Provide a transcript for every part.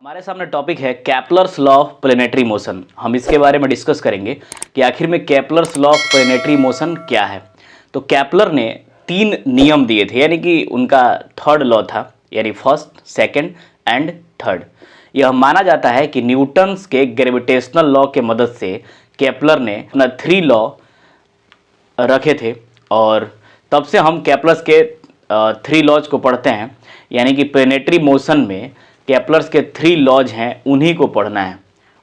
हमारे सामने टॉपिक है Kepler's law of planetary motion. हम इसके बारे में डिस्कस करेंगे कि आखिर में Kepler's law of planetary motion क्या है। तो केपलर ने 3 नियम दिए थे, यानी कि उनका थर्ड लॉ था, यानी फर्स्ट, सेकंड एंड थर्ड। यह माना जाता है कि न्यूटन्स के ग्रेविटेशनल लॉ के मदद से केपलर ने अपना 3 लॉ रखे थे और तब से हम केपलर्स के 3 लॉज को पढ़ते हैं। यानी कि प्लेनेटरी मोशन में केपलर्स के 3 लॉज हैं, उन्हीं को पढ़ना है।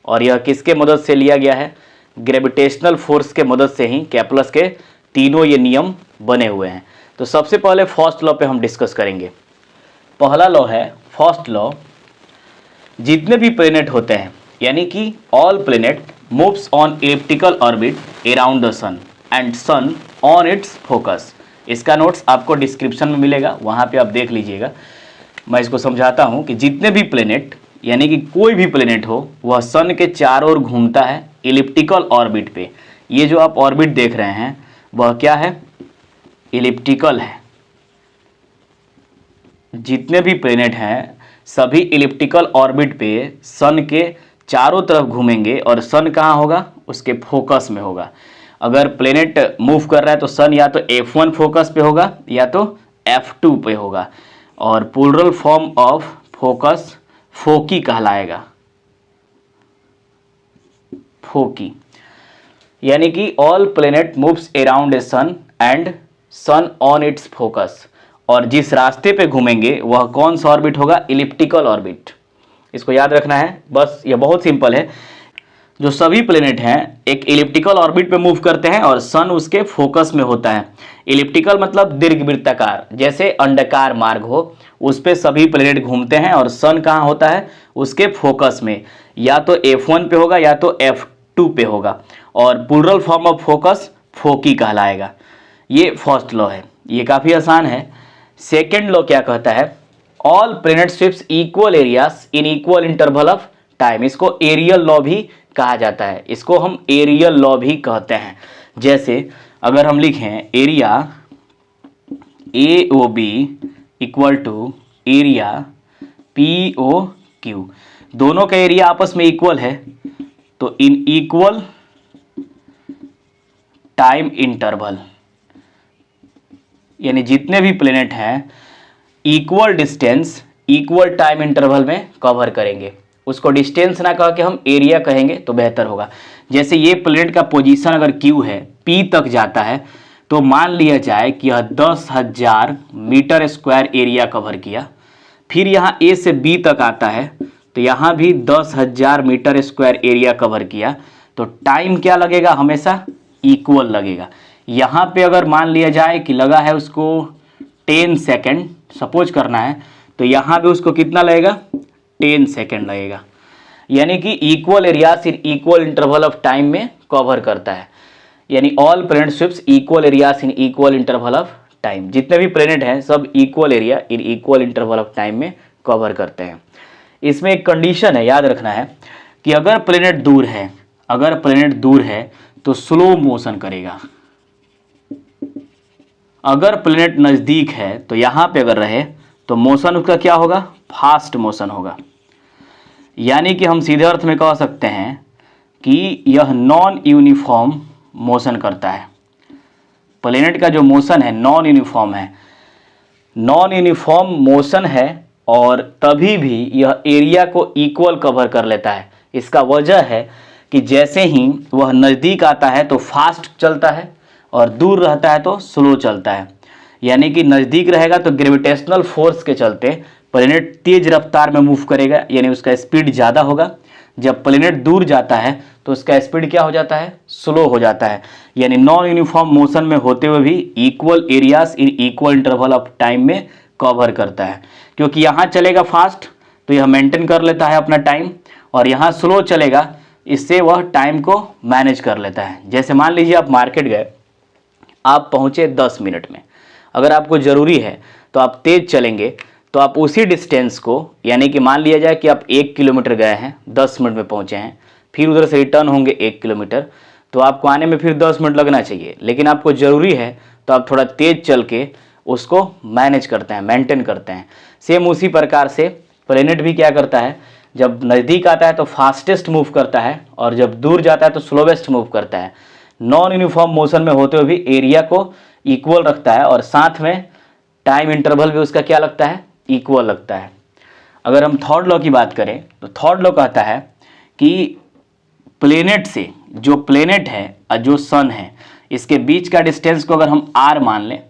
और यह किसके मदद से लिया गया है? ग्रेविटेशनल फोर्स के मदद से ही केपलर्स के तीनों ये नियम बने हुए हैं। तो सबसे पहले फर्स्ट लॉ पे हम डिस्कस करेंगे। पहला लॉ है फर्स्ट लॉ, जितने भी प्लेनेट होते हैं, यानी कि all planet moves on elliptical orbit around the sun and sun on its focus. इसका नोट्स आपको डिस्क्रिप्शन में मिलेगा, वहाँ पे आप देख लीजिएगा। मैं इसको समझाता हूँ कि जितने भी प्लेनेट, यानी कि कोई भी प्लेनेट हो, वह सन के चारों ओर घूमता है इलिप्टिकल ऑर्बिट पे। ये जो आप ऑर्बिट देख रहे हैं वह क्या है? इलिप्टिकल है। जितने भी प्लेनेट हैं सभी इलिप्टिकल ऑर्बिट पे सन के चारों तरफ घूमेंगे और सन कहाँ होगा? उसके फोकस में होगा। अगर प्लेनेट मूव कर रहा है तो सन या तो F1 फोकस पे होगा या तो F2 पे होगा, और plural form of focus foci कहलाएगा। फोकी, यानी कि all planet moves around a sun and sun on its focus. और जिस रास्ते पे घूमेंगे वह कौन सा ऑर्बिट होगा? Elliptical orbit. इसको याद रखना है, बस ये बहुत सिंपल है। जो सभी प्लेनेट हैं एक इलिप्टिकल ऑर्बिट पे मूव करते हैं और सन उसके फोकस में होता है। इलिप्टिकल मतलब दीर्घवृत्ताकार, जैसे अंडाकार मार्ग हो, उस पे सभी प्लेनेट घूमते हैं और सन कहाँ होता है? उसके फोकस में, या तो F1 पे होगा या तो F2 पे होगा, और plural form of focus foci कहलाएगा। ये फर्स्ट लॉ है, ये काफ़ी आसान है। सेकेंड लॉ क्या कहता है? All planet sweeps equal areas in equal interval of time. इसको एरियल लॉ भी कहा जाता है, इसको हम एरियल लॉ भी कहते हैं। जैसे अगर हम लिखें area AOB equal to area POQ, दोनों का एरिया आपस में इक्वल है, तो इन इक्वल टाइम इंटरवल, यानी जितने भी प्लेनेट हैं equal distance equal time interval में कवर करेंगे। उसको डिस्टेंस ना कह के हम एरिया कहेंगे तो बेहतर होगा। जैसे ये प्लेनेट का पोजीशन अगर Q है, P तक जाता है, तो मान लिया जाए कि यह 10,000 मीटर स्क्वायर एरिया कवर किया। फिर यहाँ A से B तक आता है तो यहाँ भी 10,000 मीटर स्क्वायर एरिया कवर किया, तो टाइम क्या लगेगा? हमेशा इक्वल लगेगा। यहाँ पे अगर मान लिया जाए कि लगा है उसको 10 सेकेंड, सपोज करना है, तो यहाँ भी उसको कितना लगेगा? 10 सेकेंड लगेगा। यानी कि equal areas in equal interval of time में कवर करता है। यानी all planet sweeps equal areas in equal interval of time. जितने भी प्लेनेट हैं सब equal area in equal interval of time में कवर करते हैं। इसमें एक कंडीशन है, याद रखना है कि अगर प्लेनेट दूर है तो स्लो मोशन करेगा। अगर प्लेनेट नज़दीक है तो यहाँ पे अगर रहे तो मोशन उसका क्या होगा? फास्ट मोशन होगा। यानी कि हम सीधे अर्थ में कह सकते हैं कि यह नॉन यूनिफॉर्म मोशन करता है। प्लेनेट का जो मोशन है नॉन यूनिफॉर्म है, नॉन यूनिफॉर्म मोशन है, और तभी भी यह एरिया को इक्वल कवर कर लेता है। इसका वजह है कि जैसे ही वह नज़दीक आता है तो फास्ट चलता है और दूर रहता है तो स्लो चलता है। यानी कि नज़दीक रहेगा तो ग्रेविटेशनल फोर्स के चलते प्लेनेट तेज रफ्तार में मूव करेगा, यानी उसका स्पीड ज़्यादा होगा। जब प्लेनेट दूर जाता है तो उसका स्पीड क्या हो जाता है? स्लो हो जाता है। यानी नॉन यूनिफॉर्म मोशन में होते हुए भी equal areas in equal interval of time में कवर करता है। क्योंकि यहाँ चलेगा फास्ट तो यह मेंटेन कर लेता है अपना टाइम, और यहाँ स्लो चलेगा, इससे वह टाइम को मैनेज कर लेता है। जैसे मान लीजिए आप मार्केट गए, आप पहुँचे 10 मिनट में, अगर आपको ज़रूरी है तो आप तेज़ चलेंगे तो आप उसी डिस्टेंस को, यानी कि मान लिया जाए कि आप 1 किलोमीटर गए हैं, 10 मिनट में पहुंचे हैं, फिर उधर से रिटर्न होंगे 1 किलोमीटर, तो आपको आने में फिर 10 मिनट लगना चाहिए। लेकिन आपको ज़रूरी है तो आप थोड़ा तेज़ चल के उसको मैनेज करते हैं, मेंटेन करते हैं। सेम उसी प्रकार से प्लेनेट भी क्या करता है? जब नज़दीक आता है तो फास्टेस्ट मूव करता है और जब दूर जाता है तो स्लोवेस्ट मूव करता है। नॉन यूनिफॉर्म मोशन में होते हुए भी एरिया को इक्वल रखता है और साथ में टाइम इंटरवल भी उसका क्या लगता है, इक्वल लगता है। अगर हम थर्ड लॉ की बात करें तो थर्ड लॉ कहता है कि प्लेनेट से, जो प्लेनेट है और जो सन है, इसके बीच का डिस्टेंस को अगर हम r मान लें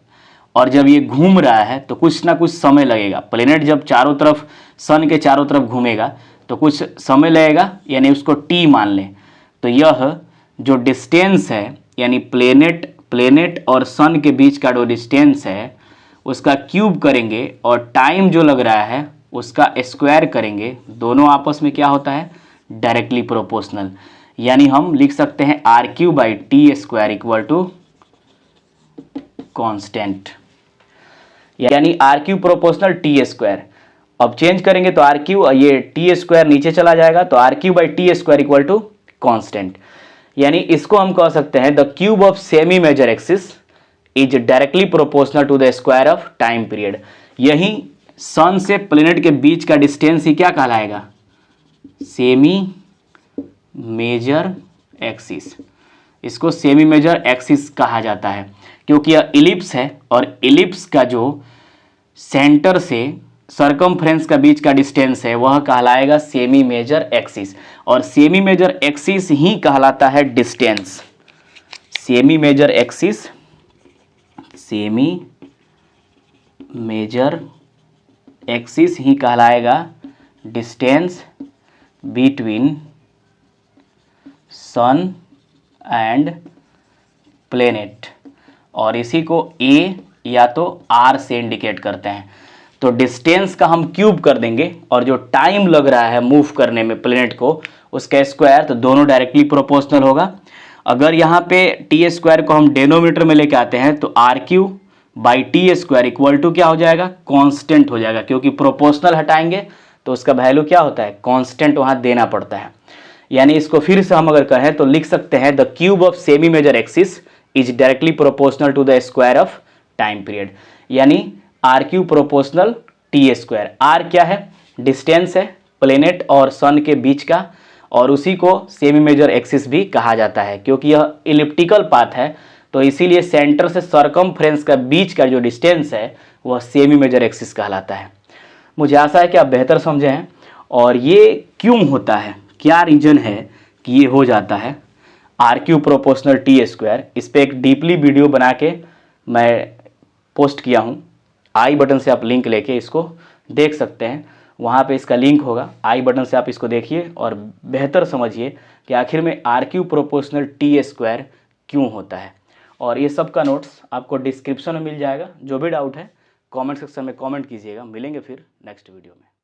और जब ये घूम रहा है तो कुछ ना कुछ समय लगेगा। प्लेनेट जब चारों तरफ, सन के चारों तरफ घूमेगा तो कुछ समय लगेगा, यानी उसको t मान लें। तो यह जो डिस्टेंस है, यानी प्लेनेट और सन के बीच का जो डिस्टेंस है उसका क्यूब करेंगे और टाइम जो लग रहा है उसका स्क्वायर करेंगे, दोनों आपस में क्या होता है, डायरेक्टली प्रोपोर्शनल। यानी हम लिख सकते हैं r/t² इक्वल टू कांस्टेंट, यानी r³ प्रोपोर्शनल t²। अब चेंज करेंगे तो r³ ये t² नीचे चला जाएगा तो r³ इक्वल टू कांस्टेंट। यानी इसको हम कह सकते हैं the cube of semi major axis is directly proportional to the square of time period. यही सन से प्लेनेट के बीच का डिस्टेंस ही क्या कहलाएगा, सेमी मेजर एक्सिस। इसको सेमी मेजर एक्सिस कहा जाता है क्योंकि यह इलिप्स है और इलिप्स का जो सेंटर से सरकमफ्रेंस का बीच का डिस्टेंस है वह कहलाएगा सेमी मेजर एक्सिस, और सेमी मेजर एक्सिस ही कहलाता है distance. Semi major axis, semi major axis ही कहलाएगा distance between sun and planet, और इसी को a या तो r से इंडिकेट करते हैं। तो डिस्टेंस का हम क्यूब कर देंगे और जो टाइम लग रहा है मूव करने में प्लेनेट को उसका स्क्वायर, तो दोनों डायरेक्टली प्रोपोर्शनल होगा। अगर यहाँ पे t² को हम डेनोमीटर में लेके आते हैं तो r³ इक्वल टू क्या हो जाएगा, कांस्टेंट हो जाएगा, क्योंकि प्रोपोर्शनल हटाएंगे तो उसका वैल्यू क्या होता है, कांस्टेंट वहाँ देना पड़ता है। यानी इसको फिर से हम अगर कहें तो लिख सकते हैं the cube of semi major axis is directly proportional to the square of time period, यानी r³ प्रोपोर्शनल t²। r क्या है, डिस्टेंस है प्लेनेट और सन के बीच का, और उसी को सेमी मेजर एक्सिस भी कहा जाता है क्योंकि यह इलिप्टिकल पाथ है, तो इसीलिए सेंटर से सरकमफ्रेंस का बीच का जो डिस्टेंस है वह सेमी मेजर एक्सिस कहलाता है। मुझे आशा है कि आप बेहतर समझे हैं। और ये क्यों होता है, क्या रीजन है कि ये हो जाता है r³ प्रोपोर्शनल t², इस पर एक डीपली वीडियो बना के मैं पोस्ट किया हूँ। आई बटन से आप लिंक लेके इसको देख सकते हैं, वहाँ पे इसका लिंक होगा, आई बटन से आप इसको देखिए और बेहतर समझिए कि आखिर में r³ प्रोपोर्शनल t² क्यों होता है। और ये सब का नोट्स आपको डिस्क्रिप्शन में मिल जाएगा। जो भी डाउट है कमेंट सेक्शन में कमेंट कीजिएगा। मिलेंगे फिर नेक्स्ट वीडियो में।